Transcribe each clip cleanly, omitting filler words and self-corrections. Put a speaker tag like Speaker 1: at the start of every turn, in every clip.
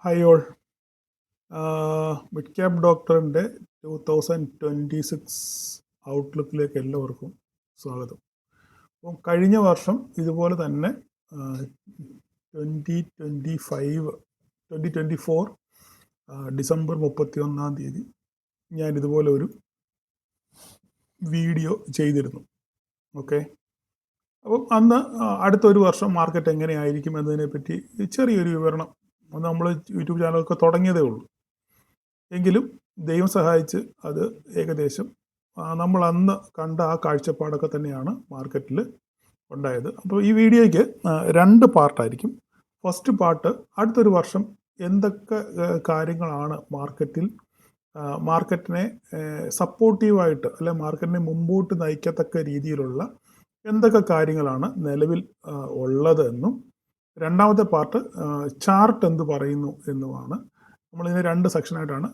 Speaker 1: Hi all. Mid cap ഡോക്ടറിൻ്റെ 2026 ഔട്ട്ലുക്കിലേക്ക് എല്ലാവർക്കും സ്വാഗതം. അപ്പം കഴിഞ്ഞ വർഷം ഇതുപോലെ തന്നെ 2024 ഡിസംബർ 31 ഞാൻ ഇതുപോലെ ഒരു വീഡിയോ ചെയ്തിരുന്നു. ഓക്കെ, അപ്പം അന്ന് അടുത്തൊരു വർഷം മാർക്കറ്റ് എങ്ങനെയായിരിക്കും എന്നതിനെപ്പറ്റി ചെറിയൊരു വിവരണം. നമ്മൾ യൂട്യൂബ് ചാനലൊക്കെ തുടങ്ങിയതേ ഉള്ളൂ. എങ്കിലും ദൈവം സഹായിച്ച് അത് ഏകദേശം നമ്മൾ അന്ന് കണ്ട ആ കാഴ്ചപ്പാടൊക്കെ തന്നെയാണ് മാർക്കറ്റിൽ ഉണ്ടായത്. അപ്പോൾ ഈ വീഡിയോയ്ക്ക് 2 പാർട്ടായിരിക്കും. ഫസ്റ്റ് പാർട്ട് അടുത്തൊരു വർഷം എന്തൊക്കെ കാര്യങ്ങളാണ് മാർക്കറ്റിനെ സപ്പോർട്ടീവായിട്ട് അല്ലെ മാർക്കറ്റിനെ മുമ്പോട്ട് നയിക്കത്തക്ക രീതിയിലുള്ള എന്തൊക്കെ കാര്യങ്ങളാണ് നിലവിൽ ഉള്ളത് എന്നും, രണ്ടാമത്തെ പാർട്ട് ചാർട്ട് എന്ത് പറയുന്നു എന്നുമാണ്. നമ്മളിതിനെ 2 സെക്ഷനായിട്ടാണ്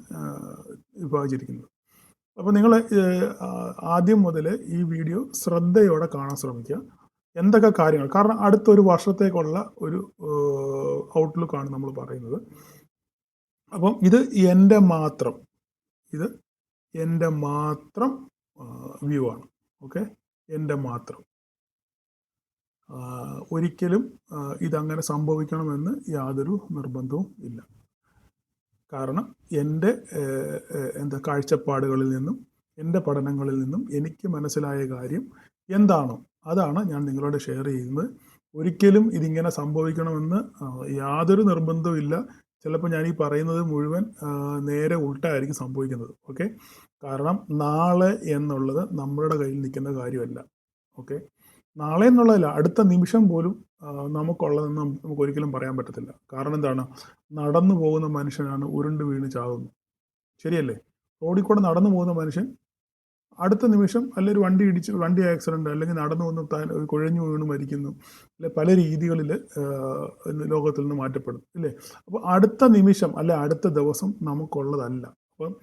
Speaker 1: വിഭാഗിച്ചിരിക്കുന്നത്. അപ്പോൾ നിങ്ങൾ ആദ്യം മുതൽ ഈ വീഡിയോ ശ്രദ്ധയോടെ കാണാൻ ശ്രമിക്കുക. എന്തൊക്കെ കാര്യങ്ങൾ, കാരണം അടുത്തൊരു വർഷത്തേക്കുള്ള ഒരു ഔട്ട്ലുക്കാണ് നമ്മൾ പറയുന്നത്. അപ്പം ഇത് എൻ്റെ മാത്രം വ്യൂ ആണ്. ഓക്കെ, എൻ്റെ മാത്രം. ഒരിക്കലും ഇതങ്ങനെ സംഭവിക്കണമെന്ന് യാതൊരു നിർബന്ധവും ഇല്ല. കാരണം എൻ്റെ കാഴ്ചപ്പാടുകളിൽ നിന്നും എൻ്റെ പഠനങ്ങളിൽ നിന്നും എനിക്ക് മനസ്സിലായ കാര്യം എന്താണോ അതാണ് ഞാൻ നിങ്ങളോട് ഷെയർ ചെയ്യുന്നത്. ഒരിക്കലും ഇതിങ്ങനെ സംഭവിക്കണമെന്ന് യാതൊരു നിർബന്ധവും ഇല്ല. ചിലപ്പോൾ ഞാൻ ഈ പറയുന്നത് മുഴുവൻ നേരെ ഉൾട്ടായിരിക്കും സംഭവിക്കുന്നത്. ഓക്കെ, കാരണം നാളെ എന്നുള്ളത് നമ്മളുടെ കയ്യിൽ നിൽക്കുന്ന കാര്യമല്ല. ഓക്കെ, നാളെ എന്നുള്ളതല്ല, അടുത്ത നിമിഷം പോലും നമുക്കുള്ളതെന്ന് നമുക്ക് ഒരിക്കലും പറയാൻ പറ്റത്തില്ല. കാരണം എന്താണ്, നടന്നു പോകുന്ന മനുഷ്യനാണ് ഉരുണ്ട് വീണ് ചാകുന്നത്. ശരിയല്ലേ? റോഡിൽ കൂടെ നടന്നു പോകുന്ന മനുഷ്യൻ അടുത്ത നിമിഷം അല്ലെ ഒരു വണ്ടി ആക്സിഡൻറ്റ് അല്ലെങ്കിൽ നടന്നു വന്ന് കുഴഞ്ഞു വീണ് മരിക്കുന്നു, അല്ലെ പല രീതികളിൽ ലോകത്തിൽ നിന്ന് മാറ്റപ്പെടും, ഇല്ലേ? അപ്പോൾ അടുത്ത നിമിഷം അല്ലെ അടുത്ത ദിവസം നമുക്കുള്ളതല്ല. അപ്പം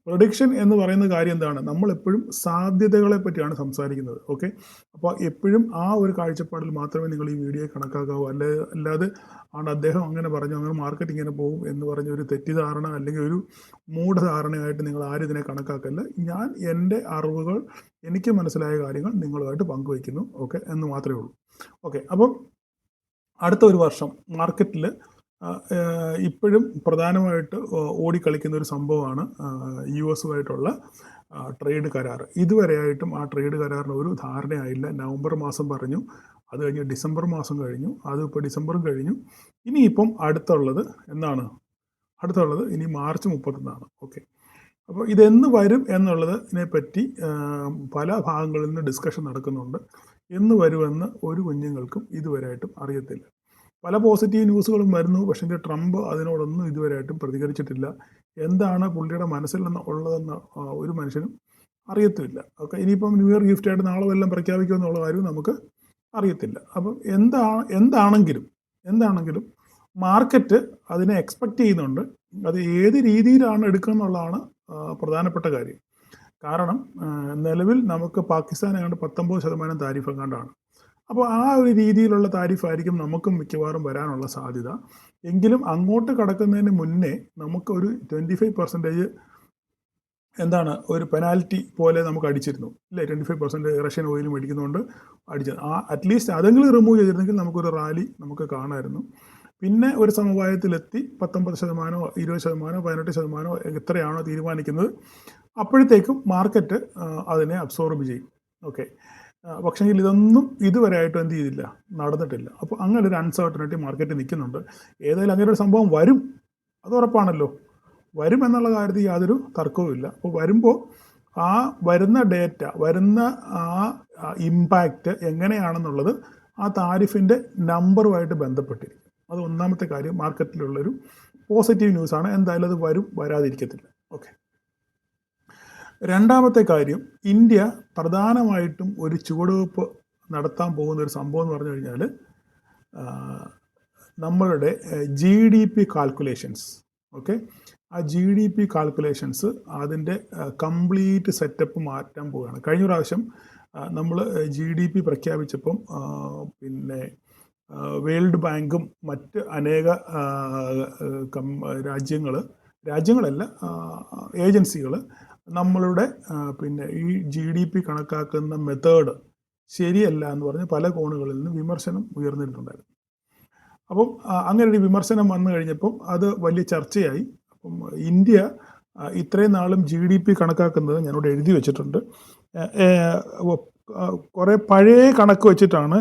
Speaker 1: പ്രൊഡിക്ഷൻ എന്ന് പറയുന്ന കാര്യം എന്താണ്, നമ്മളെപ്പോഴും സാധ്യതകളെ പറ്റിയാണ് സംസാരിക്കുന്നത്. ഓക്കെ, അപ്പോൾ എപ്പോഴും ആ ഒരു കാഴ്ചപ്പാടിൽ മാത്രമേ നിങ്ങൾ ഈ വീഡിയോ കണക്കാക്കാവൂ. അല്ലാതെ അദ്ദേഹം അങ്ങനെ പറഞ്ഞു, അങ്ങനെ മാർക്കറ്റ് ഇങ്ങനെ പോകും എന്ന് പറഞ്ഞൊരു തെറ്റിദ്ധാരണ അല്ലെങ്കിൽ ഒരു മൂഢധാരണയായിട്ട് നിങ്ങൾ ആരും ഇതിനെ കണക്കാക്കല്ല. ഞാൻ എൻ്റെ അറിവുകൾ, എനിക്ക് മനസ്സിലായ കാര്യങ്ങൾ നിങ്ങളുമായിട്ട് പങ്കുവയ്ക്കുന്നു. ഓക്കെ എന്ന് മാത്രമേ ഉള്ളൂ. ഓക്കെ, അപ്പം അടുത്ത ഒരു വർഷം മാർക്കറ്റിൽ ഇപ്പോഴും പ്രധാനമായിട്ട് ഓടിക്കളിക്കുന്ന ഒരു സംഭവമാണ് US-ഉമായിട്ടുള്ള ട്രേഡ് കരാർ. ഇതുവരെയായിട്ടും ആ ട്രേഡ് കരാറിന് ഒരു ധാരണയായില്ല. നവംബർ മാസം പറഞ്ഞു, അത് കഴിഞ്ഞ് ഡിസംബർ മാസം കഴിഞ്ഞു, അതിപ്പോൾ ഡിസംബറും കഴിഞ്ഞു. ഇനിയിപ്പം അടുത്തുള്ളത് ഇനി മാർച്ച് 31. ഓക്കെ, അപ്പോൾ ഇതെന്ന് വരും എന്നുള്ളതിനെ പറ്റി പല ഭാഗങ്ങളിൽ നിന്ന് ഡിസ്കഷൻ നടക്കുന്നുണ്ട്. എന്ന് വരുമെന്ന് ഒരു കുഞ്ഞുങ്ങൾക്കും ഇതുവരെയായിട്ടും അറിയത്തില്ല. പല പോസിറ്റീവ് ന്യൂസുകളും വരുന്നു, പക്ഷേ ട്രംപ് അതിനോടൊന്നും ഇതുവരെയായിട്ടും പ്രതികരിച്ചിട്ടില്ല. എന്താണ് പുള്ളിയുടെ മനസ്സിൽ ഉള്ളതെന്ന് ഒരു മനുഷ്യനും അറിയത്തുമില്ല. ഓക്കെ, ഇനിയിപ്പം ന്യൂ ഇയർ ഗിഫ്റ്റായിട്ട് നാളെ വല്ലതും പ്രഖ്യാപിക്കുമെന്നുള്ള കാര്യം നമുക്ക് അറിയത്തില്ല. അപ്പം എന്താണെങ്കിലും മാർക്കറ്റ് അതിനെ എക്സ്പെക്റ്റ് ചെയ്യുന്നുണ്ട്. അത് ഏത് രീതിയിലാണ് എടുക്കുക എന്നുള്ളതാണ് പ്രധാനപ്പെട്ട കാര്യം. കാരണം നിലവിൽ നമുക്ക് പാകിസ്ഥാൻ ഏതാണ്ട് 19% താരിഫ് എങ്ങാണ്ടാണ്. അപ്പോൾ ആ ഒരു രീതിയിലുള്ള താരിഫായിരിക്കും നമുക്കും മിക്കവാറും വരാനുള്ള സാധ്യത. എങ്കിലും അങ്ങോട്ട് കടക്കുന്നതിന് മുന്നേ നമുക്കൊരു 25% ഒരു പെനാൽറ്റി പോലെ നമുക്ക് അടിച്ചിരുന്നു, അല്ലേ? 25% റഷ്യൻ ഓയിൽ മേടിക്കുന്നതുകൊണ്ട് അടിച്ചത്. അറ്റ്ലീസ്റ്റ് അതെങ്കിലും റിമൂവ് ചെയ്തിരുന്നെങ്കിൽ നമുക്കൊരു റാലി നമുക്ക് കാണാമായിരുന്നു. പിന്നെ ഒരു സമവായത്തിലെത്തി 19%, 20%, 18% എത്രയാണോ തീരുമാനിക്കുന്നത്, അപ്പോഴത്തേക്കും മാർക്കറ്റ് അതിനെ അബ്സോർബ് ചെയ്യും. ഓക്കെ, പക്ഷേങ്കിൽ ഇതൊന്നും ഇതുവരെയായിട്ടും എന്ത് ചെയ്തില്ല, നടന്നിട്ടില്ല. അപ്പോൾ അങ്ങനെ ഒരു അൺസർട്ടനിറ്റി മാർക്കറ്റ് നിൽക്കുന്നുണ്ട്. ഏതായാലും അങ്ങനെ ഒരു സംഭവം വരും, അത് ഉറപ്പാണല്ലോ. വരും എന്നുള്ള കാര്യത്തിൽ യാതൊരു തർക്കവുമില്ല. അപ്പോൾ വരുമ്പോൾ ആ വരുന്ന ഡേറ്റ, വരുന്ന ആ ഇമ്പാക്റ്റ് എങ്ങനെയാണെന്നുള്ളത് ആ താരിഫിൻ്റെ നമ്പറുമായിട്ട് ബന്ധപ്പെട്ടിരിക്കും. അത് ഒന്നാമത്തെ കാര്യം. മാർക്കറ്റിലുള്ളൊരു പോസിറ്റീവ് ന്യൂസാണ്. എന്തായാലും അത് വരും, വരാതിരിക്കത്തില്ല. ഓക്കെ, രണ്ടാമത്തെ കാര്യം, ഇന്ത്യ പ്രധാനമായിട്ടും ഒരു ചുവടുവെപ്പ് നടത്താൻ പോകുന്ന ഒരു സംഭവം എന്ന് പറഞ്ഞു കഴിഞ്ഞാൽ നമ്മളുടെ GDP കാൽക്കുലേഷൻസ്. ഓക്കെ, ആ GDP കാൽക്കുലേഷൻസ് അതിൻ്റെ കംപ്ലീറ്റ് സെറ്റപ്പ് മാറ്റാൻ പോവുകയാണ്. കഴിഞ്ഞ പ്രാവശ്യം നമ്മൾ GDP പ്രഖ്യാപിച്ചപ്പം പിന്നെ വേൾഡ് ബാങ്കും മറ്റ് അനേക രാജ്യങ്ങളല്ല, ഏജൻസികൾ നമ്മളുടെ പിന്നെ ഈ GDP കണക്കാക്കുന്ന മെത്തേഡ് ശരിയല്ല എന്ന് പറഞ്ഞ് പല കോണുകളിൽ നിന്ന് വിമർശനം ഉയർന്നിട്ടുണ്ടായിരുന്നു. അപ്പം അങ്ങനെ ഒരു വിമർശനം വന്നു കഴിഞ്ഞപ്പം അത് വലിയ ചർച്ചയായി. അപ്പം ഇന്ത്യ ഇത്രയും നാളും GDP കണക്കാക്കുന്നത് ഞാനിവിടെ എഴുതി വെച്ചിട്ടുണ്ട്. കുറേ പഴയ കണക്ക് വെച്ചിട്ടാണ്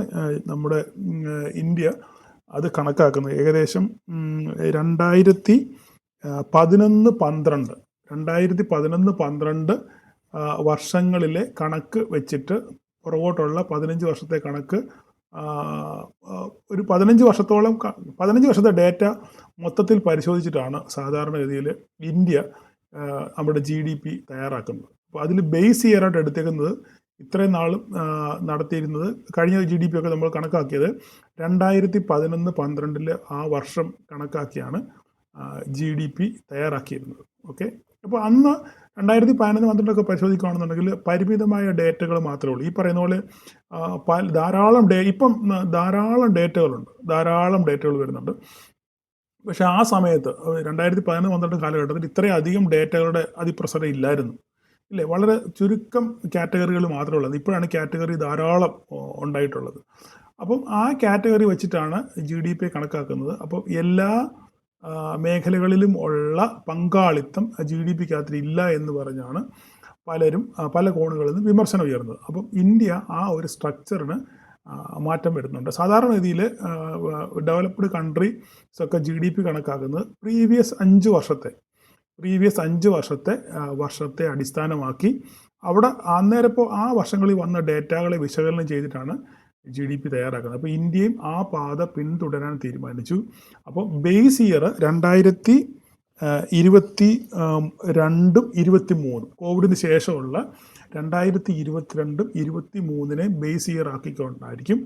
Speaker 1: നമ്മുടെ ഇന്ത്യ അത് കണക്കാക്കുന്നത്. ഏകദേശം 2011-12 വർഷങ്ങളിലെ കണക്ക് വെച്ചിട്ട് പുറകോട്ടുള്ള 15 വർഷത്തെ കണക്ക്, ഒരു 15 വർഷത്തെ ഡേറ്റ മൊത്തത്തിൽ പരിശോധിച്ചിട്ടാണ് സാധാരണഗതിയിൽ ഇന്ത്യ നമ്മുടെ GDP തയ്യാറാക്കുന്നത്. അപ്പോൾ അതിൽ ബേസ് ഇയറായിട്ട് എടുത്തേക്കുന്നത് ഇത്രയും നാളും നടത്തിയിരുന്നത്, കഴിഞ്ഞ GDP ഒക്കെ നമ്മൾ കണക്കാക്കിയത് 2011-12 ആ വർഷം കണക്കാക്കിയാണ് GDP തയ്യാറാക്കിയിരുന്നത്. ഓക്കെ, അപ്പോൾ അന്ന് 2011-12 പരിശോധിക്കുകയാണെന്നുണ്ടെങ്കിൽ പരിമിതമായ ഡേറ്റകൾ മാത്രമേ ഉള്ളൂ. ഈ പറയുന്ന പോലെ ഇപ്പം ധാരാളം ഡേറ്റകൾ വരുന്നുണ്ട്. പക്ഷെ ആ സമയത്ത് 2011-12 കാലഘട്ടത്തിൽ ഇത്രയധികം ഡേറ്റകളുടെ അതിപ്രസരം ഇല്ലായിരുന്നു, ഇല്ലേ? വളരെ ചുരുക്കം കാറ്റഗറികൾ മാത്രമേ ഉള്ളത്. ഇപ്പോഴാണ് കാറ്റഗറി ധാരാളം ഉണ്ടായിട്ടുള്ളത്. അപ്പം ആ കാറ്റഗറി വെച്ചിട്ടാണ് GDP കണക്കാക്കുന്നത്. അപ്പം എല്ലാ മേഖലകളിലും ഉള്ള പങ്കാളിത്തം GDPക്കകത്ത് ഇല്ല എന്ന് പറഞ്ഞാണ് പലരും പല കോണുകളിൽ നിന്ന് വിമർശനം ഉയർന്നത്. അപ്പം ഇന്ത്യ ആ ഒരു സ്ട്രക്ചറിന് മാറ്റം വരുന്നുണ്ട്. സാധാരണ രീതിയിൽ ഡെവലപ്ഡ് കൺട്രീസ് ഒക്കെ GDP കണക്കാക്കുന്നത് പ്രീവിയസ് 5 വർഷത്തെ അടിസ്ഥാനമാക്കി അവിടെ അന്നേരപ്പോൾ ആ വർഷങ്ങളിൽ വന്ന ഡേറ്റകളെ വിശകലനം ചെയ്തിട്ടാണ് GDP തയ്യാറാക്കുന്നത്. അപ്പോൾ ഇന്ത്യയും ആ പാത പിന്തുടരാൻ തീരുമാനിച്ചു. അപ്പോൾ ബേസ് ഇയർ 2022-23 കോവിഡിന് ശേഷമുള്ള 2022-23 ബേസ് ഇയർ ആക്കിക്കൊണ്ടായിരിക്കും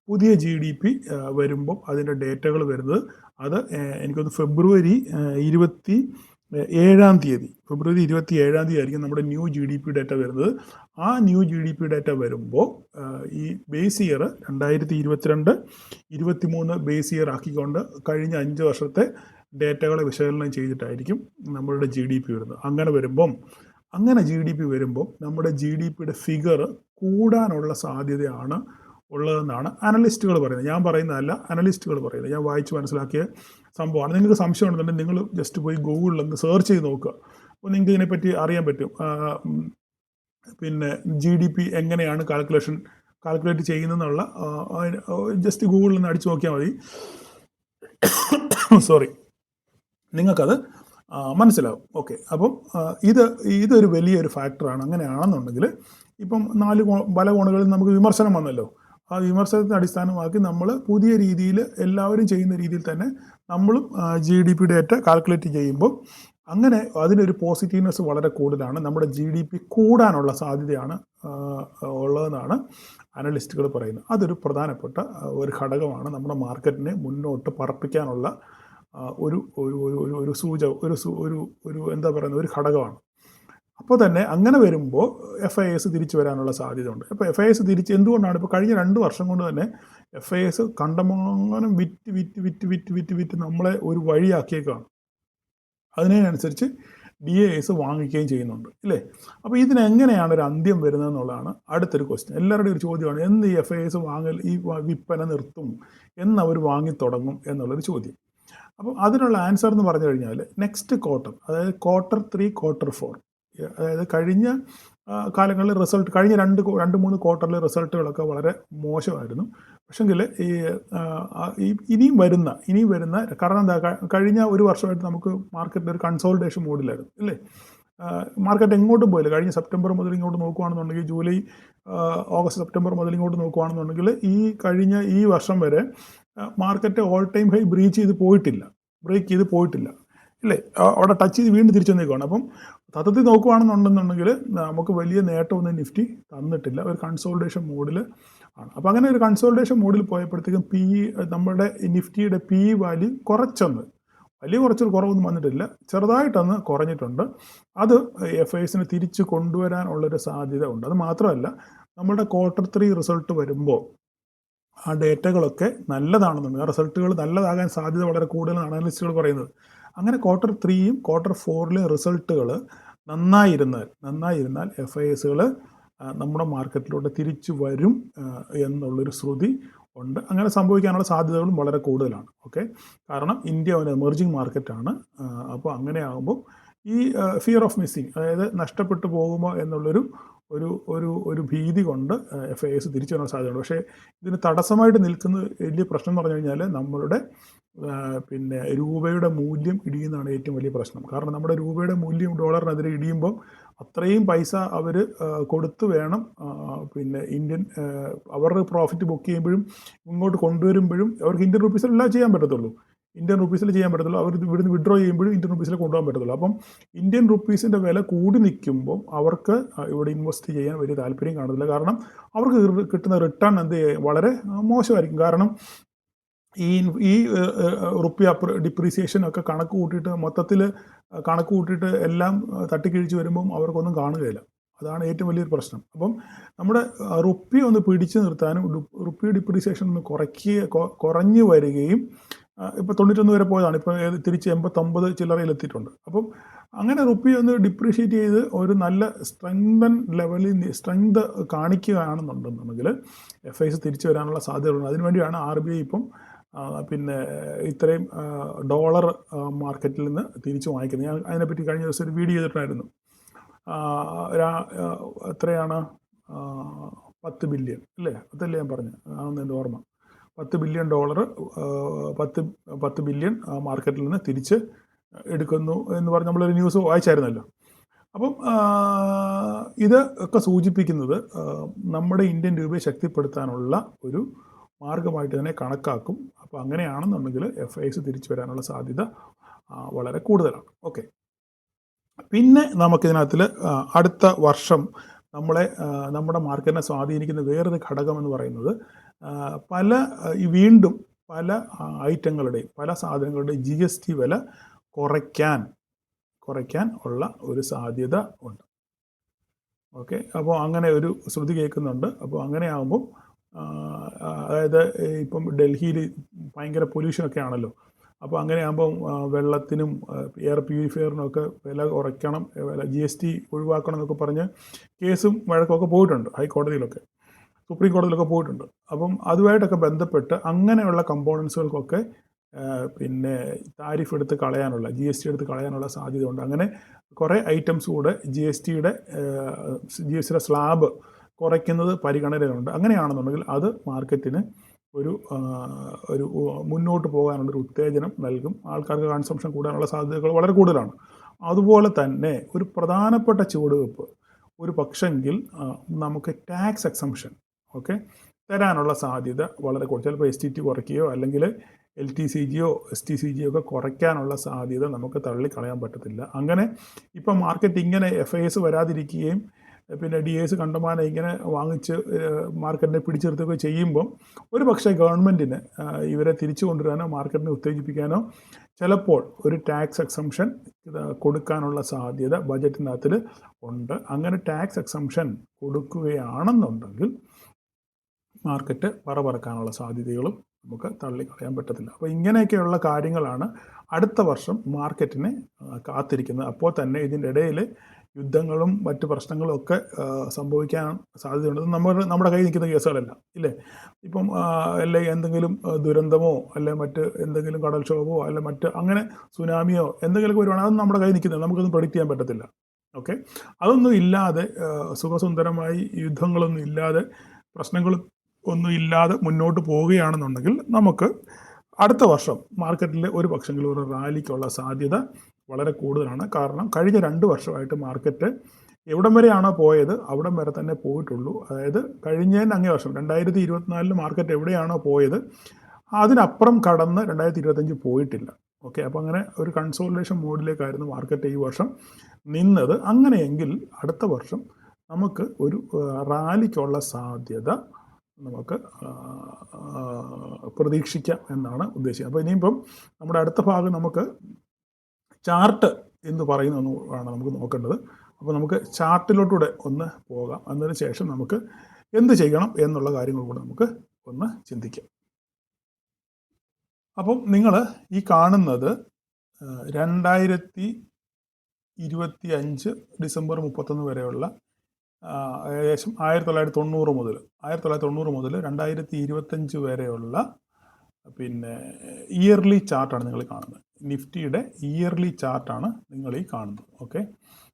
Speaker 1: പുതിയ GDP വരുമ്പോൾ അതിൻ്റെ ഡേറ്റകൾ വരുന്നത്. അത് എനിക്കൊന്ന് ഫെബ്രുവരി 27 ആയിരിക്കും നമ്മുടെ ന്യൂ GDP ഡേറ്റ വരുന്നത്. ആ ന്യൂ GDP ഡേറ്റ വരുമ്പോൾ ഈ ബേസ് ഇയർ 2022-23 ബേസ് ഇയർ ആക്കിക്കൊണ്ട് കഴിഞ്ഞ 5 വർഷത്തെ ഡേറ്റകളെ വിശകലനം ചെയ്തിട്ടായിരിക്കും നമ്മളുടെ GDP വരുന്നത്. അങ്ങനെ GDP വരുമ്പോൾ നമ്മുടെ GDPയുടെ ഫിഗർ കൂടാനുള്ള സാധ്യതയാണ് ഉള്ളതെന്നാണ് അനലിസ്റ്റുകൾ പറയുന്നത്. ഞാൻ പറയുന്നതല്ല, അനലിസ്റ്റുകൾ പറയുന്നത്. ഞാൻ വായിച്ച് മനസ്സിലാക്കിയ സംഭവമാണ്. നിങ്ങൾക്ക് സംശയം ഉണ്ടെന്നുണ്ടെങ്കിൽ നിങ്ങൾ ജസ്റ്റ് പോയി ഗൂഗിളിൽ ഒന്ന് സെർച്ച് ചെയ്ത് നോക്കുക. അപ്പോൾ നിങ്ങൾക്ക് ഇതിനെപ്പറ്റി അറിയാൻ പറ്റും. പിന്നെ GDP എങ്ങനെയാണ് കാൽക്കുലേറ്റ് ചെയ്യുന്നതെന്നുള്ള ജസ്റ്റ് ഗൂഗിളിൽ നിന്ന് അടിച്ചു നോക്കിയാൽ മതി. നിങ്ങൾക്കത് മനസ്സിലാവും. ഓക്കെ, അപ്പം ഇതൊരു വലിയൊരു ഫാക്ടറാണ്. അങ്ങനെയാണെന്നുണ്ടെങ്കിൽ ഇപ്പം പല കോണുകളിൽ നമുക്ക് വിമർശനം വന്നല്ലോ. ആ വിമർശനത്തെ അടിസ്ഥാനമാക്കി നമ്മൾ പുതിയ രീതിയിൽ എല്ലാവരും ചെയ്യുന്ന രീതിയിൽ തന്നെ നമ്മളും GDP ഡേറ്റ കാൽക്കുലേറ്റ് ചെയ്യുമ്പോൾ അങ്ങനെ അതിനൊരു പോസിറ്റീവ്നെസ് വളരെ കൂടുതലാണ്. നമ്മുടെ GDP കൂടാനുള്ള സാധ്യതയാണ് ഉള്ളതെന്നാണ് അനലിസ്റ്റുകൾ പറയുന്നത്. അതൊരു പ്രധാനപ്പെട്ട ഒരു ഘടകമാണ് നമ്മുടെ മാർക്കറ്റിനെ മുന്നോട്ട് പറപ്പിക്കാനുള്ള ഒരു എന്താ പറയുന്നത്, ഒരു ഘടകമാണ്. അപ്പോൾ തന്നെ അങ്ങനെ വരുമ്പോൾ FIS തിരിച്ചു വരാനുള്ള സാധ്യത ഉണ്ട്. അപ്പോൾ FIS എന്തുകൊണ്ടാണ് ഇപ്പോൾ കഴിഞ്ഞ 2 വർഷം കൊണ്ട് തന്നെ FIS കണ്ടമാനം വിറ്റ് നമ്മളെ ഒരു വഴിയാക്കിയേക്കാണ്. അതിനനുസരിച്ച് DIS വാങ്ങിക്കുകയും ചെയ്യുന്നുണ്ട്, ഇല്ലേ? അപ്പോൾ ഇതിനെങ്ങനെയാണ് ഒരു അന്ത്യം വരുന്നതെന്നുള്ളതാണ് അടുത്തൊരു ക്വസ്റ്റ്യൻ. എല്ലാവരുടെയും ഒരു ചോദ്യമാണ്, എന്ന് ഈ FIS ഈ വിൽപ്പന നിർത്തും, എന്നവർ വാങ്ങി തുടങ്ങും എന്നുള്ളൊരു ചോദ്യം. അപ്പം അതിനുള്ള ആൻസർ എന്ന് പറഞ്ഞു കഴിഞ്ഞാൽ നെക്സ്റ്റ് ക്വാർട്ടർ, അതായത് Q3, Q4, അതായത് കഴിഞ്ഞ കാലങ്ങളിൽ കഴിഞ്ഞ 2-3 ക്വാർട്ടറിലെ റിസൾട്ടുകളൊക്കെ വളരെ മോശമായിരുന്നു. പക്ഷെങ്കിൽ ഇനിയും വരുന്ന കാരണം എന്താ, കഴിഞ്ഞ ഒരു വർഷമായിട്ട് നമുക്ക് മാർക്കറ്റിൽ ഒരു കൺസോളിഡേഷൻ മോഡിലായിരുന്നു, ഇല്ലേ? മാർക്കറ്റ് എങ്ങോട്ടും പോയില്ല. കഴിഞ്ഞ സെപ്റ്റംബർ മുതൽ ഇങ്ങോട്ട് നോക്കുകയാണെന്നുണ്ടെങ്കിൽ, ജൂലൈ, ഓഗസ്റ്റ്, സെപ്റ്റംബർ മുതൽ ഇങ്ങോട്ട് നോക്കുകയാണെന്നുണ്ടെങ്കിൽ കഴിഞ്ഞ ഈ വർഷം വരെ market all time high break ചെയ്ത് പോയിട്ടില്ല, ഇല്ലേ? അവിടെ ടച്ച് ചെയ്ത് വീണ്ടും തിരിച്ചു വന്നേക്കുവാണ്. അപ്പം തത്വത്തിൽ നോക്കുകയാണെന്നുണ്ടെന്നുണ്ടെങ്കിൽ നമുക്ക് വലിയ നേട്ടമൊന്നും നിഫ്റ്റി തന്നിട്ടില്ല, ഒരു കൺസോളിഡേഷൻ മോഡിൽ ആണ്. അപ്പോൾ അങ്ങനെ ഒരു കൺസോളിഡേഷൻ മോഡിൽ പോയപ്പോഴത്തേക്കും നമ്മുടെ നിഫ്റ്റിയുടെ PE വാല്യൂ കുറച്ചൊരു കുറവൊന്നും വന്നിട്ടില്ല, ചെറുതായിട്ടൊന്ന് കുറഞ്ഞിട്ടുണ്ട്. അത് FISനെ തിരിച്ച് കൊണ്ടുവരാനുള്ളൊരു സാധ്യത ഉണ്ട്. അത് മാത്രമല്ല, നമ്മുടെ Q3 റിസൾട്ട് വരുമ്പോൾ ആ ഡേറ്റകളൊക്കെ നല്ലതാണെന്നുണ്ട്, ആ റിസൾട്ടുകൾ നല്ലതാകാൻ സാധ്യത വളരെ കൂടുതലാണ് അനലിസ്റ്റുകൾ പറയുന്നത്. അങ്ങനെ Q3യും Q4ലെ റിസൾട്ടുകൾ നന്നായിരുന്നാൽ FISകൾ നമ്മുടെ മാർക്കറ്റിലോട്ട് തിരിച്ചു വരും എന്നുള്ളൊരു ശ്രുതി ഉണ്ട്. അങ്ങനെ സംഭവിക്കാനുള്ള സാധ്യതകളും വളരെ കൂടുതലാണ്. ഓക്കെ, കാരണം ഇന്ത്യ ഒരു എമർജിങ് മാർക്കറ്റാണ്. അപ്പോൾ അങ്ങനെ ആകുമ്പോൾ ഈ ഫിയർ ഓഫ് മിസ്സിങ്, അതായത് നഷ്ടപ്പെട്ടു പോകുമോ എന്നുള്ളൊരു ഒരു ഒരു ഒരു ഭീതി കൊണ്ട് FIS തിരിച്ചു വരാൻ സാധ്യതയുണ്ട്. പക്ഷേ ഇതിന് തടസ്സമായിട്ട് നിൽക്കുന്ന വലിയ പ്രശ്നം എന്ന് പറഞ്ഞു കഴിഞ്ഞാൽ നമ്മളുടെ പിന്നെ രൂപയുടെ മൂല്യം ഇടിയുന്നതാണ് ഏറ്റവും വലിയ പ്രശ്നം. കാരണം നമ്മുടെ രൂപയുടെ മൂല്യം ഡോളറിനെതിരെ ഇടിയുമ്പം അത്രയും പൈസ അവർ കൊടുത്തു വേണം പിന്നെ അവരുടെ പ്രോഫിറ്റ് ബുക്ക് ചെയ്യുമ്പോഴും ഇങ്ങോട്ട് കൊണ്ടുവരുമ്പോഴും അവർക്ക് ഇന്ത്യൻ റുപ്പീസിലെല്ലാം ചെയ്യാൻ പറ്റത്തുള്ളൂ. അവർ ഇവിടുന്ന് വിഡ്രോ ചെയ്യുമ്പോഴും ഇന്ത്യൻ റുപ്പീസിൽ കൊണ്ടുപോകാൻ പറ്റത്തുള്ളൂ. അപ്പം ഇന്ത്യൻ റുപ്പീസിൻ്റെ വില കൂടി നിൽക്കുമ്പോൾ അവർക്ക് ഇവിടെ ഇൻവെസ്റ്റ് ചെയ്യാൻ വലിയ താല്പര്യം കാണുന്നില്ല. കാരണം അവർക്ക് കിട്ടുന്ന റിട്ടേൺ വളരെ മോശമായിരിക്കും. കാരണം ഈ റുപ്യ ഡിപ്രീസിയേഷൻ ഒക്കെ മൊത്തത്തിൽ കണക്ക് കൂട്ടിയിട്ട് എല്ലാം തട്ടിക്കിഴിച്ച് വരുമ്പം അവർക്കൊന്നും കാണുകയില്ല. അതാണ് ഏറ്റവും വലിയൊരു പ്രശ്നം. അപ്പം നമ്മുടെ റുപ്പി ഒന്ന് പിടിച്ചു നിർത്താനും റുപ്പി ഡിപ്രീസിയേഷൻ ഒന്ന് കുറഞ്ഞു വരികയും ഇപ്പോൾ 91 വരെ പോയതാണ്, ഇപ്പോൾ തിരിച്ച് 89 ചില്ലറയിലെത്തിയിട്ടുണ്ട്. അപ്പം അങ്ങനെ റുപ്പി ഒന്ന് ഡിപ്രീഷിയേറ്റ് ചെയ്ത് ഒരു നല്ല സ്ട്രെങ്ത് കാണിക്കുകയാണെന്നുണ്ടെന്നുണ്ടെങ്കിൽ FIS തിരിച്ചു വരാനുള്ള സാധ്യതകളുണ്ട്. അതിനുവേണ്ടിയാണ് RBI ഇപ്പം പിന്നെ ഇത്രയും ഡോളർ മാർക്കറ്റിൽ നിന്ന് തിരിച്ചു വാങ്ങിക്കുന്നത്. ഞാൻ അതിനെപ്പറ്റി കഴിഞ്ഞ ദിവസം ഒരു വീഡിയോ ചെയ്തിട്ടുണ്ടായിരുന്നു. എത്രയാണ് 10 ബില്യൺ അല്ലേ, അതല്ലേ ഞാൻ പറഞ്ഞു, ആണെന്ന് എൻ്റെ ഓർമ്മ. $10 ബില്യൺ 10 ബില്യൺ മാർക്കറ്റിൽ നിന്ന് തിരിച്ച് എടുക്കുന്നു എന്ന് പറഞ്ഞ് നമ്മളൊരു ന്യൂസ് വായിച്ചായിരുന്നല്ലോ. അപ്പം ഇത് ഒക്കെ സൂചിപ്പിക്കുന്നത് നമ്മുടെ ഇന്ത്യൻ രൂപയെ ശക്തിപ്പെടുത്താനുള്ള ഒരു മാർഗമായിട്ട് തന്നെ കണക്കാക്കും. അപ്പോൾ അങ്ങനെയാണെന്നുണ്ടെങ്കിൽ FIS തിരിച്ചു വരാനുള്ള സാധ്യത വളരെ കൂടുതലാണ്. ഓക്കെ, പിന്നെ നമുക്കിതിനകത്തിൽ അടുത്ത വർഷം നമ്മുടെ മാർക്കറ്റിനെ സ്വാധീനിക്കുന്ന വേറൊരു ഘടകം എന്ന് പറയുന്നത് വീണ്ടും പല ഐറ്റങ്ങളുടെയും പല സാധനങ്ങളുടെയും GST വില കുറയ്ക്കാൻ ഉള്ള ഒരു സാധ്യത ഉണ്ട്. ഓക്കെ, അപ്പോൾ അങ്ങനെ ഒരു ശ്രുതി കേൾക്കുന്നുണ്ട്. അപ്പോൾ അങ്ങനെ ആകുമ്പോൾ അതായത് ഇപ്പം ഡൽഹിയിൽ ഭയങ്കര പൊല്യൂഷനൊക്കെ ആണല്ലോ. അപ്പോൾ അങ്ങനെ ആകുമ്പം വെള്ളത്തിനും എയർ പ്യൂരിഫയറിനും ഒക്കെ വില കുറയ്ക്കണം, GST ഒഴിവാക്കണം എന്നൊക്കെ പറഞ്ഞ് കേസും വഴക്കൊക്കെ പോയിട്ടുണ്ട് ഹൈക്കോടതിയിലൊക്കെ, സുപ്രീം കോടതിയിലൊക്കെ പോയിട്ടുണ്ട്. അപ്പം അതുമായിട്ടൊക്കെ ബന്ധപ്പെട്ട് അങ്ങനെയുള്ള കമ്പോണൻസുകൾക്കൊക്കെ പിന്നെ താരിഫ് എടുത്ത് കളയാനുള്ള GST എടുത്ത് കളയാനുള്ള സാധ്യതയുണ്ട്. അങ്ങനെ കുറേ ഐറ്റംസ് കൂടെ GSTയുടെ സ്ലാബ് കുറയ്ക്കുന്നത് പരിഗണനയിലുണ്ട്. അങ്ങനെയാണെന്നുണ്ടെങ്കിൽ അത് മാർക്കറ്റിന് ഒരു മുന്നോട്ട് പോകാനുള്ളൊരു ഉത്തേജനം നൽകും. ആൾക്കാർക്ക് കൺസംഷൻ കൂടാനുള്ള സാധ്യതകൾ വളരെ കൂടുതലാണ്. അതുപോലെ തന്നെ ഒരു പ്രധാനപ്പെട്ട ചുവടുവെപ്പ് ഒരു പക്ഷെങ്കിൽ നമുക്ക് ടാക്സ് എക്സംഷൻ തരാനുള്ള സാധ്യത വളരെ കൂടുതൽ. ചിലപ്പോൾ STT കുറയ്ക്കുകയോ അല്ലെങ്കിൽ LTCGയോ STCGയോ ഒക്കെ കുറയ്ക്കാനുള്ള സാധ്യത നമുക്ക് തള്ളിക്കളയാൻ പറ്റത്തില്ല. അങ്ങനെ ഇപ്പം മാർക്കറ്റ് ഇങ്ങനെ FIS വരാതിരിക്കുകയും പിന്നെ DAs കണ്ടമാനം ഇങ്ങനെ വാങ്ങിച്ച് മാർക്കറ്റിനെ പിടിച്ചെടുത്തുകയോ ചെയ്യുമ്പം ഒരു പക്ഷേ ഗവൺമെൻറ്റിന് ഇവരെ തിരിച്ചു കൊണ്ടുവരാനോ മാർക്കറ്റിനെ ഉത്തേജിപ്പിക്കാനോ ചിലപ്പോൾ ഒരു ടാക്സ് എക്സംഷൻ കൊടുക്കാനുള്ള സാധ്യത ബജറ്റിനകത്തിൽ ഉണ്ട്. അങ്ങനെ ടാക്സ് എക്സംഷൻ കൊടുക്കുകയാണെന്നുണ്ടെങ്കിൽ മാർക്കറ്റ് പറക്കാനുള്ള സാധ്യതകളും നമുക്ക് തള്ളിക്കളയാൻ പറ്റത്തില്ല. അപ്പോൾ ഇങ്ങനെയൊക്കെയുള്ള കാര്യങ്ങളാണ് അടുത്ത വർഷം മാർക്കറ്റിനെ കാത്തിരിക്കുന്നത്. അപ്പോൾ തന്നെ ഇതിൻ്റെ ഇടയിൽ യുദ്ധങ്ങളും മറ്റ് പ്രശ്നങ്ങളും ഒക്കെ സംഭവിക്കാൻ സാധ്യതയുണ്ട്. നമ്മുടെ കയ്യിൽ നിൽക്കുന്ന കേസുകളല്ല ഇല്ലേ. ഇപ്പം അല്ലെ എന്തെങ്കിലും ദുരന്തമോ അല്ലെ മറ്റ് എന്തെങ്കിലും കടൽക്ഷോഭമോ അല്ലെ മറ്റ് അങ്ങനെ സുനാമിയോ എന്തെങ്കിലുമൊക്കെ വരുവാണെങ്കിൽ അതൊന്നും നമ്മുടെ കയ്യിൽ നിൽക്കുന്നത്, നമുക്കൊന്നും പ്രെഡിക്റ്റ് ചെയ്യാൻ പറ്റത്തില്ല. ഓക്കെ, അതൊന്നും ഇല്ലാതെ സുഖസുന്ദരമായി യുദ്ധങ്ങളൊന്നും ഇല്ലാതെ പ്രശ്നങ്ങളും ഒന്നും ഇല്ലാതെ മുന്നോട്ട് പോവുകയാണെന്നുണ്ടെങ്കിൽ നമുക്ക് അടുത്ത വർഷം മാർക്കറ്റിൽ ഒരു പക്ഷെങ്കിലും ഒരു റാലിക്കുള്ള സാധ്യത വളരെ കൂടുതലാണ്. കാരണം കഴിഞ്ഞ 2 വർഷമായിട്ട് മാർക്കറ്റ് എവിടം വരെയാണോ പോയത് അവിടം വരെ തന്നെ പോയിട്ടുള്ളൂ. അതായത് കഴിഞ്ഞതിന് അങ്ങേ വർഷം 2024 മാർക്കറ്റ് എവിടെയാണോ പോയത് അതിനപ്പുറം കടന്ന് 2025 പോയിട്ടില്ല. ഓക്കെ, അപ്പോൾ അങ്ങനെ ഒരു കൺസോളിഡേഷൻ മോഡിലേക്കായിരുന്നു മാർക്കറ്റ് ഈ വർഷം നിന്നത്. അങ്ങനെയെങ്കിൽ അടുത്ത വർഷം നമുക്ക് ഒരു റാലിക്കുള്ള സാധ്യത നമുക്ക് പ്രതീക്ഷിക്കാം എന്നാണ് ഉദ്ദേശിക്കുന്നത്. അപ്പോൾ ഇനിയിപ്പം നമ്മുടെ അടുത്ത ഭാഗം നമുക്ക് ചാർട്ട് എന്ന് പറയുന്നതാണ് നമുക്ക് നോക്കേണ്ടത്. അപ്പോൾ നമുക്ക് ചാർട്ടിലോട്ടൂടെ ഒന്ന് പോകാം. അതിന് ശേഷം നമുക്ക് എന്ത് ചെയ്യണം എന്നുള്ള കാര്യങ്ങൾ കൂടെ നമുക്ക് ഒന്ന് ചിന്തിക്കാം. അപ്പം നിങ്ങൾ ഈ കാണുന്നത് 2025 ഡിസംബർ 31 വരെയുള്ള ഏകദേശം 1990 മുതൽ 2025 വരെയുള്ള പിന്നെ ഇയർലി ചാർട്ടാണ് നിങ്ങൾ കാണുന്നത്. നിഫ്റ്റിയുടെ ഇയർലി ചാർട്ടാണ് നിങ്ങൾ ഈ കാണുന്നത്. ഓക്കെ,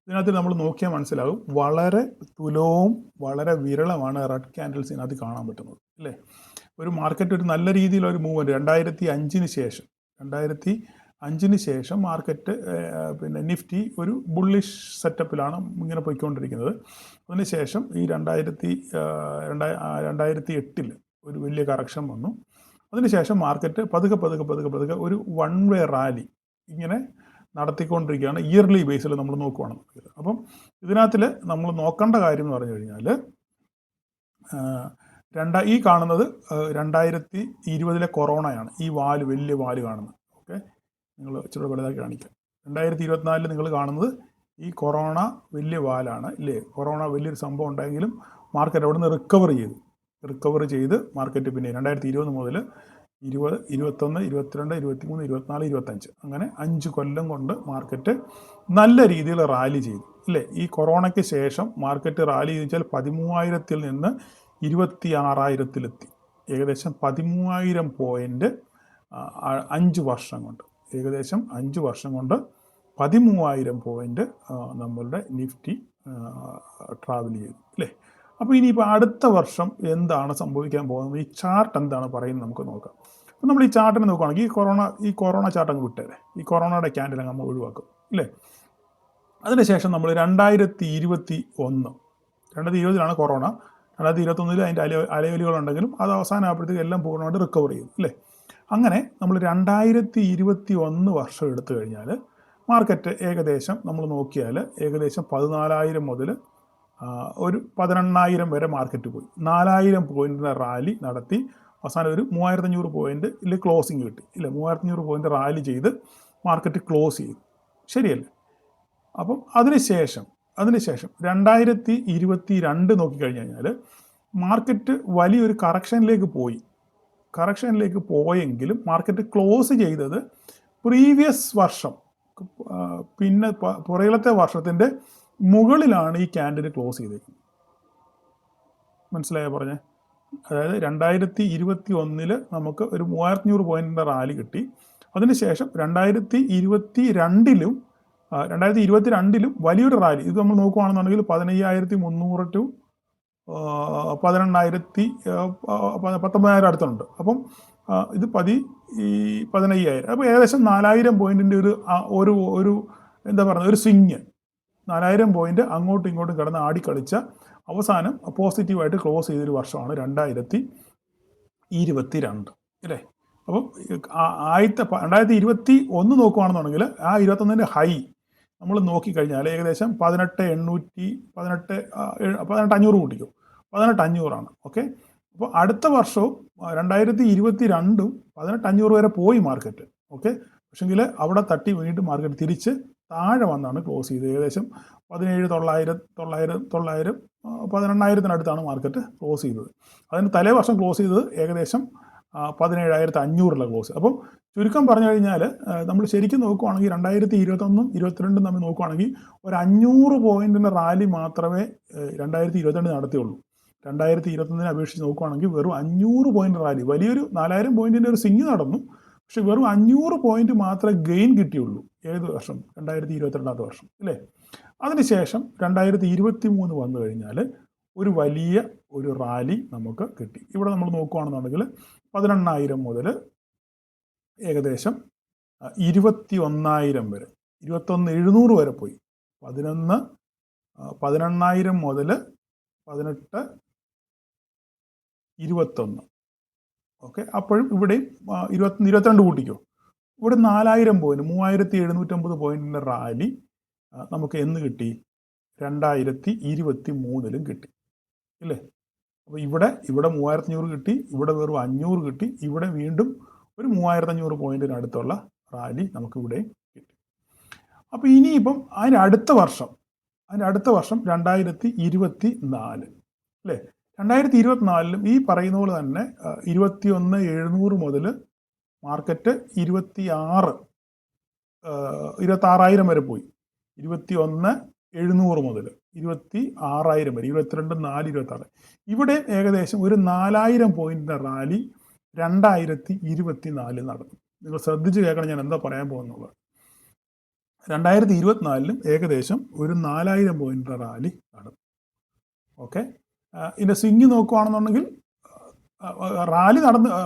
Speaker 1: ഇതിനകത്ത് നമ്മൾ നോക്കിയാൽ മനസ്സിലാകും വളരെ തുലവും വളരെ വിരളമാണ് റെഡ് ക്യാൻഡിൽസ് ഇതിനകത്ത് കാണാൻ പറ്റുന്നത്, അല്ലേ? ഒരു മാർക്കറ്റ് ഒരു നല്ല രീതിയിലൊരു മൂവ്മെൻറ്റ് 2005 ശേഷം മാർക്കറ്റ് പിന്നെ നിഫ്റ്റി ഒരു ബുള്ളിഷ് സെറ്റപ്പിലാണ് ഇങ്ങനെ പോയിക്കൊണ്ടിരിക്കുന്നത്. അതിനുശേഷം ഈ 2008 ഒരു വലിയ കറക്ഷൻ വന്നു. അതിനുശേഷം മാർക്കറ്റ് പതുക്കെ ഒരു വൺ വേ റാലി ഇങ്ങനെ നടത്തിക്കൊണ്ടിരിക്കുകയാണ് ഇയർലി ബേസിൽ നമ്മൾ നോക്കുകയാണെന്നുണ്ടെങ്കിൽ. അപ്പം ഇതിനകത്തിൽ നമ്മൾ നോക്കേണ്ട കാര്യം എന്ന് പറഞ്ഞു കഴിഞ്ഞാൽ ഈ കാണുന്നത് 2020 കൊറോണയാണ്. ഈ വലിയ വാല് കാണുന്നത്. ഓക്കെ, നിങ്ങൾ ഇച്ചിരി വലുതാക്കി കാണിക്കാം. 2024 നിങ്ങൾ കാണുന്നത് ഈ കൊറോണ വലിയ വാലാണ്, ഇല്ലേ? കൊറോണ വലിയൊരു സംഭവം ഉണ്ടായെങ്കിലും മാർക്കറ്റ് അവിടെ നിന്ന് റിക്കവർ ചെയ്ത് മാർക്കറ്റ് പിന്നെ 2020 മുതൽ 20, 21, 22, 23, 24, 25 അങ്ങനെ 5 കൊല്ലം കൊണ്ട് മാർക്കറ്റ് നല്ല രീതിയിൽ റാലി ചെയ്തു, ഇല്ലേ? ഈ കൊറോണയ്ക്ക് ശേഷം മാർക്കറ്റ് റാലി ചെയ്താൽ 13,000-ൽ നിന്ന് 26,000-ലെത്തി. ഏകദേശം 13,000 പോയിന്റ് 5 വർഷം കൊണ്ട്, ഏകദേശം 5 വർഷം കൊണ്ട് 13,000 പോയിന്റ് നമ്മളുടെ നിഫ്റ്റി ട്രാവൽ ചെയ്തു, അല്ലേ? അപ്പോൾ ഇനിയിപ്പോൾ അടുത്ത വർഷം എന്താണ് സംഭവിക്കാൻ പോകുന്നത്, ഈ ചാർട്ട് എന്താണ് പറയുന്നത് നമുക്ക് നോക്കാം. അപ്പോൾ നമ്മൾ ഈ ചാർട്ടിനെ നോക്കുകയാണെങ്കിൽ ഈ കൊറോണ ചാർട്ട് അങ്ങ് വിട്ടേരെ, ഈ കൊറോണയുടെ ക്യാൻഡിൽ അങ്ങ് നമ്മൾ ഒഴിവാക്കും, ഇല്ലേ? അതിനുശേഷം നമ്മൾ 2020 കൊറോണ, 2021 അതിൻ്റെ അലയൊലികളുണ്ടെങ്കിലും അത് അവസാനമായപ്പോഴത്തേക്ക് എല്ലാം പൂർണ്ണമായിട്ട് റിക്കവർ ചെയ്തു, അല്ലേ? അങ്ങനെ നമ്മൾ 2021 വർഷം എടുത്തു കഴിഞ്ഞാൽ മാർക്കറ്റ് ഏകദേശം നമ്മൾ നോക്കിയാൽ ഏകദേശം 14,000 മുതൽ ഒരു 18,000 വരെ മാർക്കറ്റ് പോയി. 4,000 പോയിന്റിൻ്റെ റാലി നടത്തി അവസാനം ഒരു 3,500 പോയിന്റിൽ ക്ലോസിങ് കിട്ടി, ഇല്ല? 3,500 പോയിന്റ് റാലി ചെയ്ത് മാർക്കറ്റ് ക്ലോസ് ചെയ്തു, ശരിയല്ലേ? അപ്പം അതിനുശേഷം 2022 നോക്കിക്കഴിഞ്ഞ് കഴിഞ്ഞാൽ മാർക്കറ്റ് വലിയൊരു കറക്ഷനിലേക്ക് പോയെങ്കിലും മാർക്കറ്റ് ക്ലോസ് ചെയ്തത് പ്രീവിയസ് വർഷം പിന്നെ പുറകിലത്തെ വർഷത്തിൻ്റെ മുകളിലാണ് ഈ ക്യാൻഡിൽ ക്ലോസ് ചെയ്തേക്കുന്നത്. മനസ്സിലായോ പറഞ്ഞേ? അതായത് 2021 നമുക്ക് ഒരു 3,500 പോയിന്റിൻ്റെ റാലി കിട്ടി. അതിനുശേഷം 2022 വലിയൊരു റാലി. ഇത് നമ്മൾ നോക്കുകയാണെന്നുണ്ടെങ്കിൽ 15,300 ടു 19,000 അടുത്തുണ്ട്. അപ്പം ഇത് 15,000. അപ്പോൾ ഏകദേശം 4,000 പോയിന്റിൻ്റെ ഒരു എന്താ പറയുക, ഒരു സ്വിങ്, 4,000 പോയിന്റ് അങ്ങോട്ടും ഇങ്ങോട്ടും കിടന്ന് ആടിക്കളിച്ച അവസാനം പോസിറ്റീവായിട്ട് ക്ലോസ് ചെയ്തൊരു വർഷമാണ് 2022, അല്ലേ? അപ്പം 2021 നോക്കുകയാണെന്നുണ്ടെങ്കിൽ ആ 21 ഹൈ നമ്മൾ നോക്കിക്കഴിഞ്ഞാൽ ഏകദേശം 18,500 കൂട്ടിക്കും, 18,500 ഓക്കെ. അപ്പോൾ അടുത്ത വർഷവും 2022 18,500 വരെ പോയി മാർക്കറ്റ്, ഓക്കെ. പക്ഷെങ്കിൽ അവിടെ തട്ടി വീണ്ടും മാർക്കറ്റ് തിരിച്ച് താഴെ വന്നാണ് ക്ലോസ് ചെയ്തത്. ഏകദേശം 18,900 മാർക്കറ്റ് ക്ലോസ് ചെയ്തത്. അതിന് തലേ വർഷം ക്ലോസ് ചെയ്തത് ഏകദേശം 17,500 ക്ലോസ്. അപ്പം ചുരുക്കം പറഞ്ഞു കഴിഞ്ഞാൽ നമ്മൾ ശരിക്കും നോക്കുവാണെങ്കിൽ 2021 22 നമ്മൾ നോക്കുവാണെങ്കിൽ ഒരു 500 പോയിന്റിൻ്റെ റാലി മാത്രമേ 2022 നടത്തിയുള്ളൂ. 2021 അപേക്ഷിച്ച് നോക്കുവാണെങ്കിൽ വെറും 500 പോയിന്റ് റാലി, വലിയൊരു 4,000 പോയിന്റിൻ്റെ ഒരു സ്വിങ് നടന്നു. പക്ഷെ വെറും 500 പോയിന്റ് മാത്രമേ ഗെയിൻ കിട്ടിയുള്ളൂ. ഏത് വർഷം? 2022 വർഷം, അല്ലേ? അതിനുശേഷം 2023 വന്നു കഴിഞ്ഞാൽ ഒരു വലിയ ഒരു റാലി നമുക്ക് കിട്ടി. ഇവിടെ നമ്മൾ നോക്കുകയാണെന്നുണ്ടെങ്കിൽ 18,000 മുതൽ ഏകദേശം 21,000 വരെ, 21,700 വരെ പോയി. 18,000 മുതൽ 18, 21, ഓക്കെ. അപ്പോഴും ഇവിടെയും 22 കൂട്ടിക്കോ. ഇവിടെ 4,000 പോയിന്റ്, 3,750 പോയിന്റിൻ്റെ റാലി നമുക്ക് എന്ന് കിട്ടി? 2023 കിട്ടി, ഇല്ലേ? അപ്പോൾ ഇവിടെ 3,500 കിട്ടി, ഇവിടെ വെറും 500 കിട്ടി, ഇവിടെ വീണ്ടും ഒരു 3,500 പോയിന്റിനടുത്തുള്ള റാലി നമുക്ക് ഇവിടെ കിട്ടി. അപ്പോൾ ഇനിയിപ്പം അതിൻ്റെ അടുത്ത വർഷം 2024, അല്ലേ? 2024 ഈ പറയുന്ന പോലെ തന്നെ 21,700 മുതൽ മാർക്കറ്റ് 26,000 വരെ പോയി. 21,700 മുതൽ 26,000 വരെ, 22,400, 26. ഇവിടെ ഏകദേശം ഒരു 4,000 പോയിന്റിന്റെ റാലി 2024 നടന്നു. നിങ്ങൾ ശ്രദ്ധിച്ച് കേൾക്കണം ഞാൻ എന്താ പറയാൻ പോകുന്നത്. 2024 ഏകദേശം ഒരു 4,000 പോയിന്റിന്റെ റാലി നടന്നു. ഓക്കെ, ഇതിന്റെ സ്വിങ് നോക്കുകയാണെന്നുണ്ടെങ്കിൽ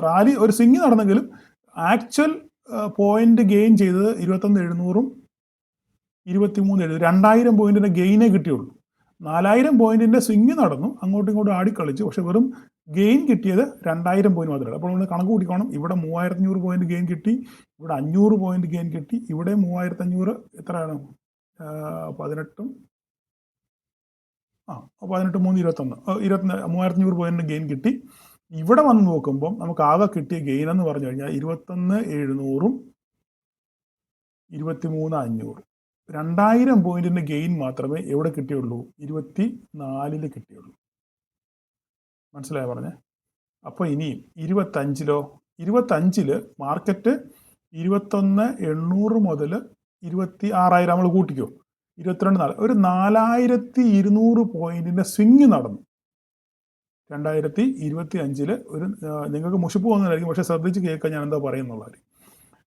Speaker 1: റാലി ഒരു സ്വിങ് നടന്നെങ്കിലും ആക്ച്വൽ പോയിന്റ് ഗെയിൻ ചെയ്തത് 21,700-ഉം 23,700, 2,000 പോയിന്റിന്റെ ഗെയിനേ കിട്ടിയുള്ളൂ. 4,000 പോയിന്റിന്റെ സ്വിങ് നടന്നു, അങ്ങോട്ടും ഇങ്ങോട്ടും ആടിക്കളിച്ചു, പക്ഷെ വെറും ഗെയിൻ കിട്ടിയത് 2,000 പോയിന്റ് മാത്രമേ. അപ്പോൾ നമ്മൾ കണക്ക് കൂട്ടിക്കോണം. ഇവിടെ 3,500 പോയിന്റ് ഗെയിൻ കിട്ടി, ഇവിടെ 500 പോയിന്റ് ഗെയിൻ കിട്ടി, ഇവിടെ 3,500 എത്രയാണ്, 18 3 21 3,500 പോയിന്റ് ഗെയിൻ കിട്ടി. ഇവിടെ വന്ന് നോക്കുമ്പോൾ നമുക്ക് ആകെ കിട്ടിയ ഗെയിൻ എന്ന് പറഞ്ഞു കഴിഞ്ഞാൽ 21,700-ഉം 23,500. 2,000 പോയിന്റിന്റെ ഗെയിൻ മാത്രമേ എവിടെ കിട്ടിയുള്ളൂ, 24-ൽ കിട്ടിയുള്ളൂ. മനസ്സിലായോ പറഞ്ഞേ? അപ്പോൾ ഇനി 25-ലോ, 25-ല് മാർക്കറ്റ് 21,800 മുതൽ 26,000 നമ്മൾ കൂട്ടിക്കോ, 22,400, ഒരു 4,200 പോയിന്റിന്റെ സ്വിങ് നടന്നു 2025-ല്. നിങ്ങൾക്ക് മുഷിപ്പ് പോകുന്നതായിരിക്കും, പക്ഷെ ശ്രദ്ധിച്ച് കേൾക്കാൻ ഞാൻ എന്താ പറയുന്നുള്ളത്.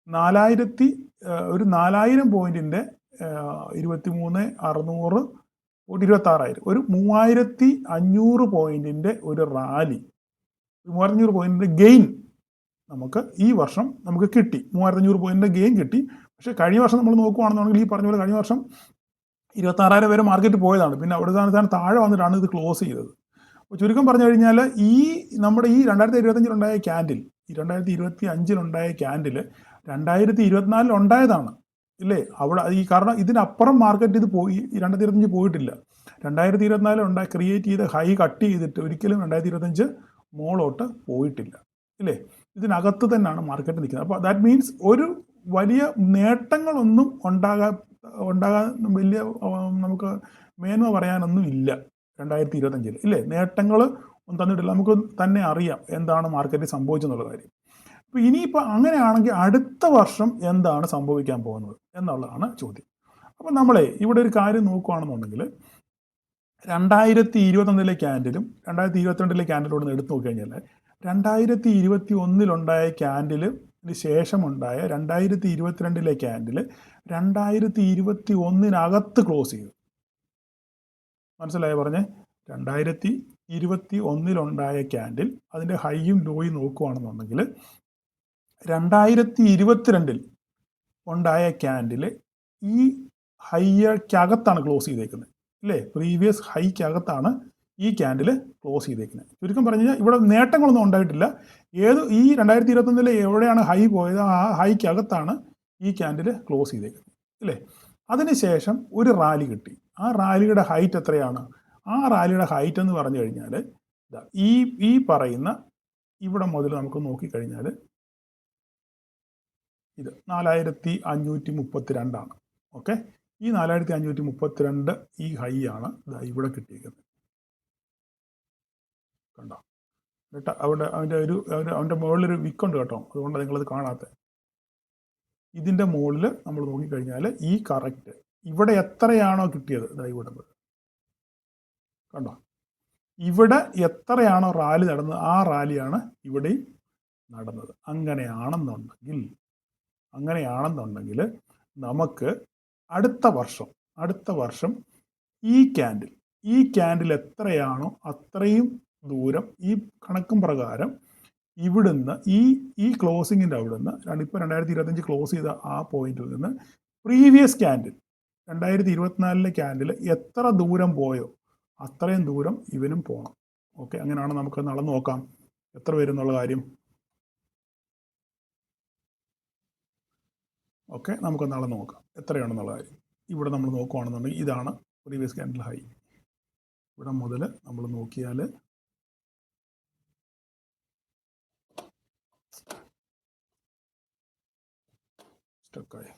Speaker 1: 4,000 പോയിന്റിന്റെ 23,600, 26,000, ഒരു 3,500 പോയിന്റിന്റെ ഒരു റാലി, 3,500 പോയിന്റിന്റെ ഗെയിൻ നമുക്ക് ഈ വർഷം നമുക്ക് കിട്ടി. 3,500 പോയിന്റിന്റെ ഗെയിൻ കിട്ടി. പക്ഷെ കഴിഞ്ഞ വർഷം നമ്മൾ നോക്കുകയാണെന്നുണ്ടെങ്കിൽ ഈ പറഞ്ഞ പോലെ കഴിഞ്ഞ വർഷം 26,000 വരെ മാർക്കറ്റ് പോയതാണ്. പിന്നെ അവിടെ താഴെ വന്നിട്ടാണ് ഇത് ക്ലോസ് ചെയ്തത്. അപ്പോൾ ചുരുക്കം പറഞ്ഞു കഴിഞ്ഞാൽ നമ്മുടെ ഈ 2025-ലുണ്ടായ ക്യാൻഡിൽ, ഈ 2025-ലുണ്ടായ ക്യാൻഡിൽ 2024-ൽ ഉണ്ടായതാണ് ഇല്ലേ? അവിടെ കാരണം ഇതിനപ്പുറം മാർക്കറ്റ് ഇത് പോയി, 2025 പോയിട്ടില്ല. 2024 ക്രിയേറ്റ് ചെയ്ത ഹൈ കട്ട് ചെയ്തിട്ട് ഒരിക്കലും 2025 മോളോട്ട് പോയിട്ടില്ല ഇല്ലേ? ഇതിനകത്ത് തന്നെയാണ് മാർക്കറ്റ് നിൽക്കുന്നത്. അപ്പോൾ ദാറ്റ് മീൻസ് ഒരു വലിയ നേട്ടങ്ങളൊന്നും ഉണ്ടാകാൻ വലിയ നമുക്ക് മേന്മ പറയാനൊന്നും ഇല്ല 2025-ൽ ഇല്ലേ? നേട്ടങ്ങൾ ഒന്നും തന്നിട്ടില്ല. നമുക്ക് തന്നെ അറിയാം എന്താണ് മാർക്കറ്റിൽ സംഭവിച്ചെന്നുള്ള കാര്യം. അപ്പോൾ ഇനിയിപ്പോൾ അങ്ങനെയാണെങ്കിൽ അടുത്ത വർഷം എന്താണ് സംഭവിക്കാൻ പോകുന്നത് എന്നുള്ളതാണ് ചോദ്യം. അപ്പോൾ നമ്മളെ ഇവിടെ ഒരു കാര്യം നോക്കുകയാണെന്നുണ്ടെങ്കിൽ 2021-ലെ ക്യാൻഡിലും 2022-ലെ ക്യാൻഡിലോട് എടുത്തു നോക്കിക്കഴിഞ്ഞാൽ 2021-ലുണ്ടായ ക്യാൻഡിലിന് ശേഷമുണ്ടായ 2022-ലെ ക്യാൻഡിൽ 2021-നകത്ത് ക്ലോസ് ചെയ്തു. മനസ്സിലായോ പറഞ്ഞേ? 2021-ലുണ്ടായ ക്യാൻഡിൽ അതിൻ്റെ ഹൈയും ലോയും നോക്കുകയാണെന്നുണ്ടെങ്കിൽ 2022-ൽ ഉണ്ടായ ക്യാൻഡിൽ ഈ ഹൈക്കകത്താണ് ക്ലോസ് ചെയ്തേക്കുന്നത് അല്ലേ? പ്രീവിയസ് ഹൈക്കകത്താണ് ഈ ക്യാൻഡിൽ ക്ലോസ് ചെയ്തേക്കുന്നത്. ചുരുക്കം പറഞ്ഞു കഴിഞ്ഞാൽ ഇവിടെ നേട്ടങ്ങളൊന്നും ഉണ്ടായിട്ടില്ല. ഈ 2021-ൽ എവിടെയാണ് ഹൈ പോയത് ആ ഹൈക്കകത്താണ് ഈ ക്യാൻഡിൽ ക്ലോസ് ചെയ്തേക്കുന്നത് അല്ലേ? അതിനുശേഷം ഒരു റാലി കിട്ടി. ആ റാലിയുടെ ഹൈറ്റ് എത്രയാണ്? ആ റാലിയുടെ ഹൈറ്റ് എന്ന് പറഞ്ഞു കഴിഞ്ഞാൽ ഈ പറയുന്ന ഇവിടെ മുതൽ നമുക്ക് നോക്കിക്കഴിഞ്ഞാൽ ഇത് 4,532 ആണ്. ഓക്കെ, ഈ 4,532 ഈ ഹൈ ആണ് ഇവിടെ കിട്ടിയിരിക്കുന്നത്. കണ്ടോ? എന്നിട്ട് അവൻ്റെ മുകളിലൊരു വിക്കുണ്ട് കേട്ടോ, അതുകൊണ്ട് നിങ്ങളത് കാണാത്ത. ഇതിൻ്റെ മുകളിൽ നമ്മൾ നോക്കിക്കഴിഞ്ഞാൽ ഈ കറക്റ്റ് ഇവിടെ എത്രയാണോ കിട്ടിയത് ഇവിടെ കണ്ടോ, ഇവിടെ എത്രയാണോ റാലി നടന്നത് ആ റാലിയാണ് ഇവിടെയും നടന്നത്. അങ്ങനെയാണെന്നുണ്ടെങ്കിൽ നമുക്ക് അടുത്ത വർഷം ഈ ക്യാൻഡിൽ എത്രയാണോ അത്രയും ദൂരം ഈ കണക്കും പ്രകാരം ഇവിടുന്ന് ഈ ക്ലോസിങ്ങിൻ്റെ അവിടുന്ന് ഇപ്പോൾ 2025 ക്ലോസ് ചെയ്ത ആ പോയിന്റിൽ നിന്ന് പ്രീവിയസ് ക്യാൻഡിൽ 2024-ലെ ക്യാൻഡിൽ എത്ര ദൂരം പോയോ അത്രയും ദൂരം ഇവനും പോകണം. ഓക്കെ, അങ്ങനെയാണ് നമുക്ക് നടന്നു നോക്കാം എത്ര വരും എന്നുള്ള കാര്യം. ഓക്കെ, നമുക്ക് നടന്നു നോക്കാം എത്രയാണെന്നുള്ള കാര്യം. ഇവിടെ നമ്മൾ നോക്കുകയാണെന്നുണ്ടെങ്കിൽ ഇതാണ് പ്രീവിയസ് ക്യാൻഡിൽ ഹൈ. ഇവിടെ മുതൽ നമ്മൾ നോക്കിയാൽ സ്റ്റക്കായി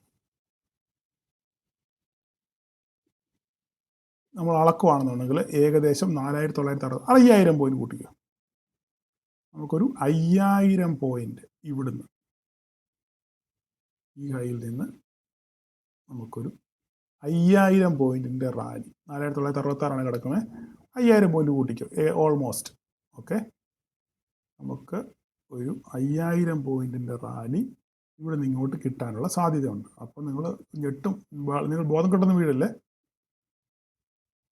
Speaker 1: നമ്മൾ അളക്കുവാണെന്നുണ്ടെങ്കിൽ ഏകദേശം 4960, 5000 പോയിന്റ് കൂട്ടിക്കുക. നമുക്കൊരു 5000 പോയിന്റ് ഇവിടുന്ന്, ഈ ഹൈയിൽ നിന്ന് നമുക്കൊരു 5000 പോയിന്റിൻ്റെ റാലി, 4966 കിടക്കുന്നത്, 5000 പോയിന്റ് കൂട്ടിക്കും ഓൾമോസ്റ്റ്. ഓക്കെ, നമുക്ക് ഒരു 5000 പോയിന്റിൻ്റെ റാലി ഇവിടെ നിന്ന് ഇങ്ങോട്ട് കിട്ടാനുള്ള സാധ്യതയുണ്ട്. അപ്പോൾ നിങ്ങൾ ഞെട്ടും, നിങ്ങൾ ബോധം കെട്ടുന്ന വീടല്ലേ.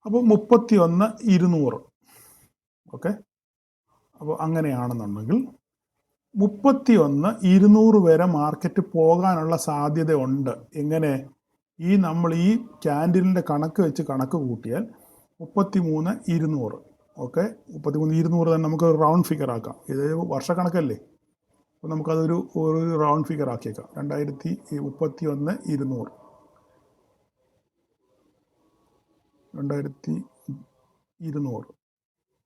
Speaker 1: അപ്പോൾ 31,200. ഓക്കെ, അപ്പോൾ അങ്ങനെയാണെന്നുണ്ടെങ്കിൽ 31,200 വരെ മാർക്കറ്റ് പോകാനുള്ള സാധ്യത ഉണ്ട്. എങ്ങനെ? നമ്മൾ ഈ ക്യാൻഡിലിൻ്റെ കണക്ക് വെച്ച് കണക്ക് കൂട്ടിയാൽ 33,200. ഓക്കെ, 33,200 തന്നെ നമുക്ക് റൗണ്ട് ഫിഗർ ആക്കാം. ഇത് വർഷക്കണക്കല്ലേ, അപ്പോൾ നമുക്കതൊരു റൗണ്ട് ഫിഗർ ആക്കിയേക്കാം. 2031,200, 2200.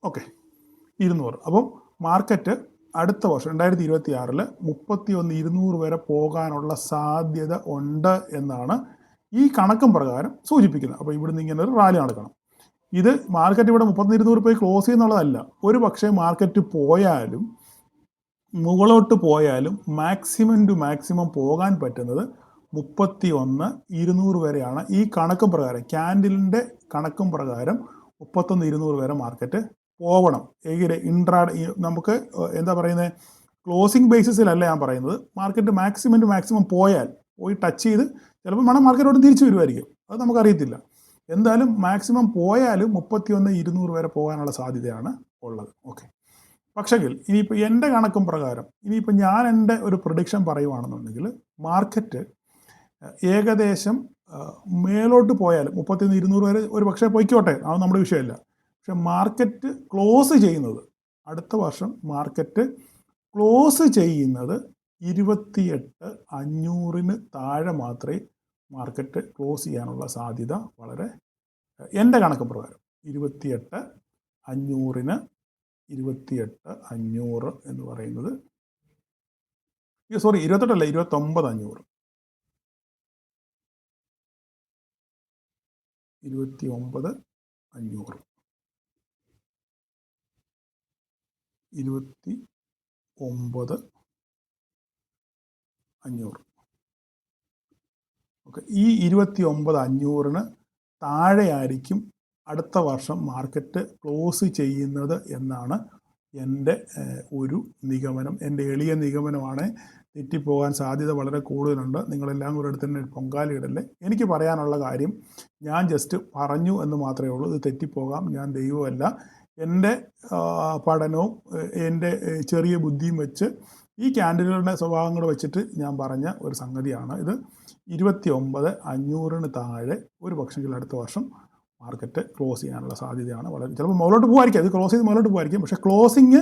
Speaker 1: ഓക്കെ, 200. അപ്പം മാർക്കറ്റ് അടുത്ത വർഷം 2026 31,200 വരെ പോകാനുള്ള സാധ്യത ഉണ്ട് എന്നാണ് ഈ കണക്കും പ്രകാരം സൂചിപ്പിക്കുന്നത്. അപ്പോൾ ഇവിടുന്ന് ഇങ്ങനെ ഒരു റാലി നടക്കണം. ഇത് മാർക്കറ്റ് ഇവിടെ 31,200 പോയി ക്ലോസ് ചെയ്യുന്നുള്ളതല്ല. ഒരു പക്ഷേ മാർക്കറ്റ് പോയാലും മുകളോട്ട് പോയാലും മാക്സിമം ടു മാക്സിമം പോകാൻ പറ്റുന്നത് 31,200 വരെയാണ്. ഈ കണക്കും പ്രകാരം, ക്യാൻഡിലിൻ്റെ കണക്കും പ്രകാരം 31,200 വരെ മാർക്കറ്റ് പോകണം. എങ്കിൽ നമുക്ക് എന്താ പറയുന്നത്, ക്ലോസിംഗ് ബേസിസിലല്ല ഞാൻ പറയുന്നത്. മാർക്കറ്റ് മാക്സിമം ടു മാക്സിമം പോയി ടച്ച് ചെയ്ത് ചിലപ്പോൾ മാർക്കറ്റോട് തിരിച്ചു വരുമായിരിക്കും, അത് നമുക്കറിയത്തില്ല. എന്തായാലും മാക്സിമം പോയാലും 31,200 വരെ പോകാനുള്ള സാധ്യതയാണ് ഉള്ളത്. ഓക്കെ, പക്ഷെങ്കിൽ ഇനിയിപ്പോൾ എൻ്റെ കണക്കും പ്രകാരം, ഇനിയിപ്പോൾ ഞാൻ എൻ്റെ ഒരു പ്രഡിക്ഷൻ പറയുവാണെന്നുണ്ടെങ്കിൽ മാർക്കറ്റ് ഏകദേശം മേലോട്ട് പോയാലും 31,200 വരെ ഒരു പക്ഷേ പൊയ്ക്കോട്ടെ, അത് നമ്മുടെ വിഷയമല്ല. പക്ഷെ മാർക്കറ്റ് ക്ലോസ് ചെയ്യുന്നത്, അടുത്ത വർഷം മാർക്കറ്റ് ക്ലോസ് ചെയ്യുന്നത് 28,500 താഴെ മാത്രമേ മാർക്കറ്റ് ക്ലോസ് ചെയ്യാനുള്ള സാധ്യത വളരെ, എൻ്റെ കണക്ക് പ്രകാരം 28,500 28,500 എന്ന് പറയുന്നത്, സോറി 28 അല്ല, 29,500 29,500 29,500. ഓക്കെ, ഈ 29,500 താഴെയായിരിക്കും അടുത്ത വർഷം മാർക്കറ്റ് ക്ലോസ് ചെയ്യുന്നത് എന്നാണ് എൻ്റെ ഒരു നിഗമനം. എൻ്റെ എളിയ നിഗമനമാണ്. തെറ്റിപ്പോകാൻ സാധ്യത വളരെ കൂടുതലുണ്ട്. നിങ്ങളെല്ലാം കൂടെ അടുത്ത് തന്നെ പൊങ്കാലയിടല്ലേ. എനിക്ക് പറയാനുള്ള കാര്യം ഞാൻ ജസ്റ്റ് പറഞ്ഞു എന്ന് മാത്രമേ ഉള്ളൂ. ഇത് തെറ്റിപ്പോകാം, ഞാൻ ദൈവമല്ല. എൻ്റെ പഠനവും എൻ്റെ ചെറിയ ബുദ്ധിയും വെച്ച് ഈ ക്യാൻഡിലുകളുടെ സ്വഭാവങ്ങൾ വെച്ചിട്ട് ഞാൻ പറഞ്ഞ ഒരു സംഗതിയാണ് ഇത്. 29,500 താഴെ ഒരു പക്ഷെങ്കിൽ അടുത്ത വർഷം മാർക്കറ്റ് ക്ലോസ് ചെയ്യാനുള്ള സാധ്യതയാണ് വളരെ, ചിലപ്പോൾ മുകളിലോട്ട് പോകുമായിരിക്കും, അത് ക്ലോസ് ചെയ്ത് മുകളിലോട്ട് പോകുമായിരിക്കും. പക്ഷേ ക്ലോസിങ്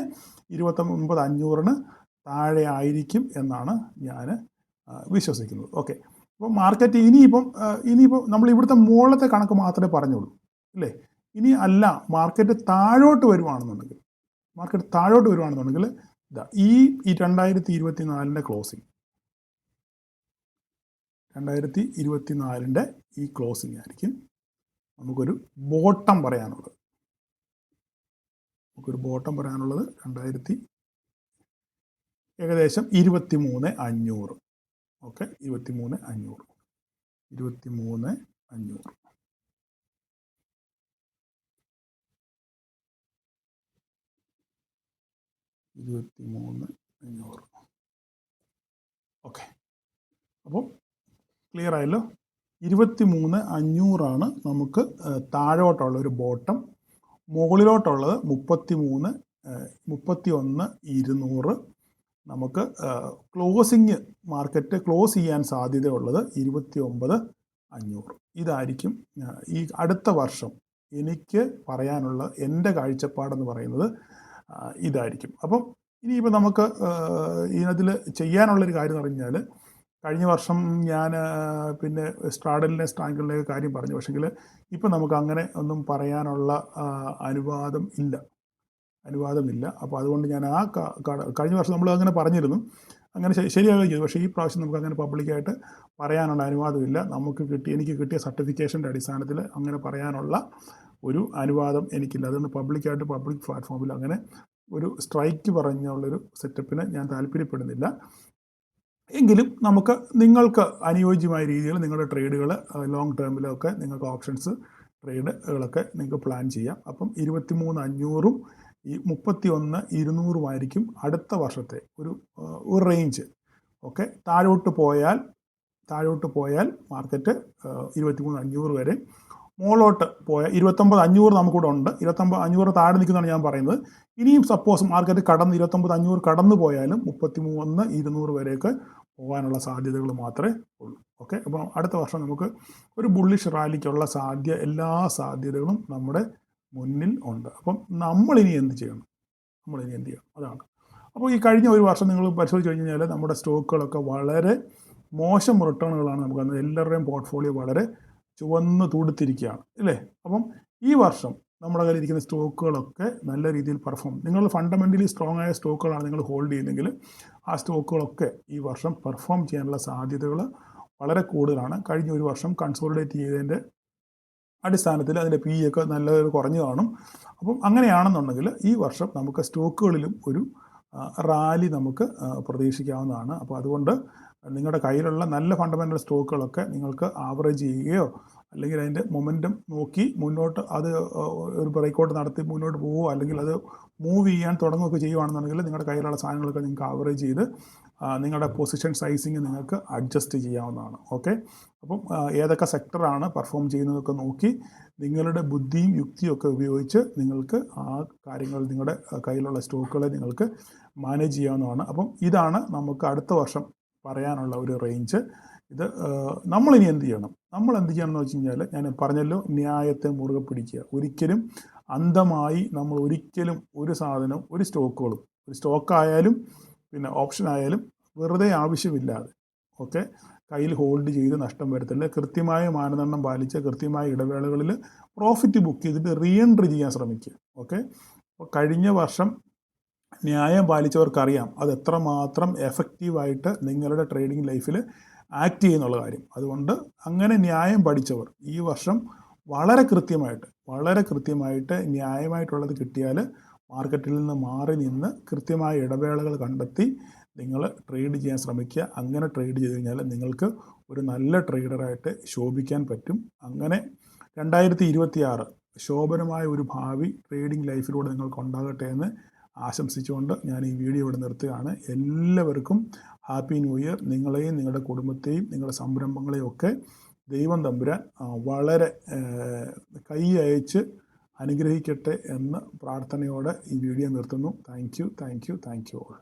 Speaker 1: 29,500 താഴെ ആയിരിക്കും എന്നാണ് ഞാൻ വിശ്വസിക്കുന്നത്. ഓക്കെ, അപ്പോൾ മാർക്കറ്റ് ഇനിയിപ്പം നമ്മൾ ഇവിടുത്തെ മുകളിലത്തെ കണക്ക് മാത്രമേ പറഞ്ഞുള്ളൂ അല്ലേ. ഇനി അല്ല, മാർക്കറ്റ് താഴോട്ട് വരുവാണെന്നുണ്ടെങ്കിൽ ഇതാ ഈ 2024 ക്ലോസിങ്, 2024 ഈ ക്ലോസിങ് ആയിരിക്കും നമുക്കൊരു ബോട്ടം പറയാനുള്ളത്. 23,500. ഓക്കെ, 23,500 23,500. ഓക്കെ, അപ്പോൾ ക്ലിയർ ആയല്ലോ. 23,500 നമുക്ക് താഴോട്ടുള്ള ഒരു ബോട്ടം. മുകളിലോട്ടുള്ളത് 31,200. നമുക്ക് ക്ലോസിങ് മാർക്കറ്റ് ക്ലോസ് ചെയ്യാൻ സാധ്യതയുള്ളത് 29,500. ഇതായിരിക്കും ഈ അടുത്ത വർഷം എനിക്ക് പറയാനുള്ള എൻ്റെ കാഴ്ചപ്പാടെന്ന് പറയുന്നത് ഇതായിരിക്കും. അപ്പം ഇനിയിപ്പോൾ നമുക്ക് ഇതിനതിൽ ചെയ്യാനുള്ളൊരു കാര്യം എന്ന് പറഞ്ഞാൽ, കഴിഞ്ഞ വർഷം ഞാൻ പിന്നെ സ്ട്രാഡലിനെ സ്ട്രാങ്കിളിൻ്റെ കാര്യം പറഞ്ഞു. പക്ഷെങ്കിൽ ഇപ്പം നമുക്ക് അങ്ങനെ ഒന്നും പറയാനുള്ള അനുവാദമില്ല. അപ്പോൾ അതുകൊണ്ട് ഞാൻ കഴിഞ്ഞ വർഷം നമ്മൾ അങ്ങനെ പറഞ്ഞിരുന്നു, അങ്ങനെ ശരിയാവുകയും ചെയ്തു. പക്ഷേ ഈ പ്രാവശ്യം നമുക്ക് അങ്ങനെ പബ്ലിക്കായിട്ട് പറയാനുള്ള അനുവാദമില്ല. എനിക്ക് കിട്ടിയ സർട്ടിഫിക്കേഷൻ്റെ അടിസ്ഥാനത്തിൽ അങ്ങനെ പറയാനുള്ള ഒരു അനുവാദം എനിക്കില്ല. അതുകൊണ്ട് പബ്ലിക് പ്ലാറ്റ്ഫോമിൽ അങ്ങനെ ഒരു സ്ട്രൈക്ക് പറഞ്ഞുള്ളൊരു സെറ്റപ്പിന് ഞാൻ താല്പര്യപ്പെടുന്നില്ല. എങ്കിലും നിങ്ങൾക്ക് അനുയോജ്യമായ രീതിയിൽ നിങ്ങളുടെ ട്രേഡുകൾ ലോങ് ടേമിലൊക്കെ നിങ്ങൾക്ക് ഓപ്ഷൻസ് ട്രേഡുകളൊക്കെ നിങ്ങൾക്ക് പ്ലാൻ ചെയ്യാം. അപ്പം 23,500 ഈ 31,200 അടുത്ത വർഷത്തെ ഒരു റേഞ്ച്. ഓക്കെ, താഴോട്ട് പോയാൽ മാർക്കറ്റ് 23,500 വരെ, മുകളിലോട്ട് പോയാൽ 29,500 നമുക്കിവിടെ ഉണ്ട്. 29,500 താഴെ നിൽക്കുന്നതാണ് ഞാൻ പറയുന്നത്. ഇനിയും സപ്പോസ് മാർക്കറ്റ് 29,500 കടന്നു പോയാലും 33,200 വരെയൊക്കെ പോകാനുള്ള സാധ്യതകൾ മാത്രമേ ഉള്ളൂ. ഓക്കെ, അപ്പോൾ അടുത്ത വർഷം നമുക്ക് ഒരു ബുള്ളിഷ് റാലിക്കുള്ള എല്ലാ സാധ്യതകളും നമ്മുടെ മുന്നിൽ ഉണ്ട്. അപ്പം നമ്മളിനി എന്ത് ചെയ്യണം? അതാണ്. അപ്പോൾ ഈ കഴിഞ്ഞ ഒരു വർഷം നിങ്ങൾ പരിശോധിച്ച് കഴിഞ്ഞാൽ നമ്മുടെ സ്റ്റോക്കുകളൊക്കെ വളരെ മോശം റിട്ടേണുകളാണ് നമുക്ക് വന്നത്. എല്ലാവരുടെയും പോർട്ട്ഫോളിയോ വളരെ ചുവന്ന് തുടുത്തിരിക്കുകയാണ്, അല്ലേ? അപ്പം ഈ വർഷം നമ്മുടെ കയ്യിൽ ഇരിക്കുന്ന സ്റ്റോക്കുകളൊക്കെ നല്ല രീതിയിൽ നിങ്ങൾ ഫണ്ടമെൻ്റലി സ്ട്രോങ് ആയ സ്റ്റോക്കുകളാണ് നിങ്ങൾ ഹോൾഡ് ചെയ്യുന്നതെങ്കിൽ ആ സ്റ്റോക്കുകളൊക്കെ ഈ വർഷം പെർഫോം ചെയ്യാനുള്ള സാധ്യതകൾ വളരെ കൂടുതലാണ്. കഴിഞ്ഞ ഒരു വർഷം കൺസോളിഡേറ്റ് ചെയ്തതിൻ്റെ അടിസ്ഥാനത്തിൽ അതിൻ്റെ PE ഒക്കെ നല്ലൊരു കുറഞ്ഞു കാണും. അപ്പം അങ്ങനെയാണെന്നുണ്ടെങ്കിൽ ഈ വർഷം നമുക്ക് സ്റ്റോക്കുകളിലും ഒരു റാലി നമുക്ക് പ്രതീക്ഷിക്കാവുന്നതാണ്. അപ്പോൾ അതുകൊണ്ട് നിങ്ങളുടെ കയ്യിലുള്ള നല്ല ഫണ്ടമെൻ്റൽ സ്റ്റോക്കുകളൊക്കെ നിങ്ങൾക്ക് ആവറേജ് ചെയ്യുകയോ അല്ലെങ്കിൽ അതിൻ്റെ മൊമെൻറ്റം നോക്കി മുന്നോട്ട് അത് ഒരു ബ്രേക്കൗട്ട് നടത്തി മുന്നോട്ട് പോവുകയോ അല്ലെങ്കിൽ അത് മൂവ് ചെയ്യാൻ തുടങ്ങുകയൊക്കെ ചെയ്യുകയാണെന്നുണ്ടെങ്കിൽ നിങ്ങളുടെ കയ്യിലുള്ള സാധനങ്ങളൊക്കെ നിങ്ങൾക്ക് ആവറേജ് ചെയ്ത് നിങ്ങളുടെ പൊസിഷൻ സൈസിങ് നിങ്ങൾക്ക് അഡ്ജസ്റ്റ് ചെയ്യാവുന്നതാണ്. ഓക്കെ, അപ്പം ഏതൊക്കെ സെക്ടറാണ് പെർഫോം ചെയ്യുന്നതൊക്കെ നോക്കി നിങ്ങളുടെ ബുദ്ധിയും യുക്തിയും ഒക്കെ ഉപയോഗിച്ച് നിങ്ങൾക്ക് ആ കാര്യങ്ങൾ നിങ്ങളുടെ കയ്യിലുള്ള സ്റ്റോക്കുകളെ നിങ്ങൾക്ക് മാനേജ് ചെയ്യാവുന്നതാണ്. അപ്പം ഇതാണ് നമുക്ക് അടുത്ത വർഷം പറയാനുള്ള ഒരു റേഞ്ച്. ഇത് നമ്മളിനി എന്ത് ചെയ്യണം എന്ന് വെച്ച് കഴിഞ്ഞാൽ ഞാൻ പറഞ്ഞല്ലോ, ന്യായത്തെ മുറുകെ പിടിക്കുക. ഒരിക്കലും അന്ധമായി നമ്മൾ ഒരിക്കലും ഒരു സാധനം ഒരു സ്റ്റോക്കായാലും പിന്നെ ഓപ്ഷൻ ആയാലും വെറുതെ ആവശ്യമില്ലാതെ ഓക്കെ കയ്യിൽ ഹോൾഡ് ചെയ്ത് നഷ്ടം വരുത്തില്ല. കൃത്യമായ മാനദണ്ഡം പാലിച്ച് കൃത്യമായ ഇടവേളകളിൽ പ്രോഫിറ്റ് ബുക്ക് ചെയ്തിട്ട് റീഎൻട്രി ചെയ്യാൻ ശ്രമിക്കുക. ഓക്കെ, അപ്പോൾ കഴിഞ്ഞ വർഷം ന്യായം പാലിച്ചവർക്കറിയാം അത് എത്രമാത്രം എഫക്റ്റീവായിട്ട് നിങ്ങളുടെ ട്രേഡിംഗ് ലൈഫിൽ ആക്ട് ചെയ്യുന്നുള്ള കാര്യം. അതുകൊണ്ട് അങ്ങനെ ന്യായം പഠിച്ചവർ ഈ വർഷം വളരെ കൃത്യമായിട്ട് ന്യായമായിട്ടുള്ളത് കിട്ടിയാൽ മാർക്കറ്റിൽ നിന്ന് മാറി നിന്ന് കൃത്യമായ ഇടവേളകൾ കണ്ടെത്തി നിങ്ങൾ ട്രേഡ് ചെയ്യാൻ ശ്രമിക്കുക. അങ്ങനെ ട്രേഡ് ചെയ്ത് കഴിഞ്ഞാൽ നിങ്ങൾക്ക് ഒരു നല്ല ട്രേഡറായിട്ട് ശോഭിക്കാൻ പറ്റും. അങ്ങനെ 2026 ശോഭനമായ ഒരു ഭാവി ട്രേഡിംഗ് ലൈഫിലൂടെ നിങ്ങൾക്ക് ഉണ്ടാകട്ടെ എന്ന് ആശംസിച്ചുകൊണ്ട് ഞാൻ ഈ വീഡിയോ ഇവിടെ നിർത്തുകയാണ്. എല്ലാവർക്കും ഹാപ്പി ന്യൂ ഇയർ. നിങ്ങളെയും നിങ്ങളുടെ കുടുംബത്തെയും നിങ്ങളുടെ സംരംഭങ്ങളെയും ഒക്കെ ദൈവം തമ്പുരാൻ വളരെ കൈ അയച്ച് അനുഗ്രഹിക്കട്ടെ എന്ന പ്രാർത്ഥനയോടെ ഈ വീഡിയോ നിർത്തുന്നു. Thank you all.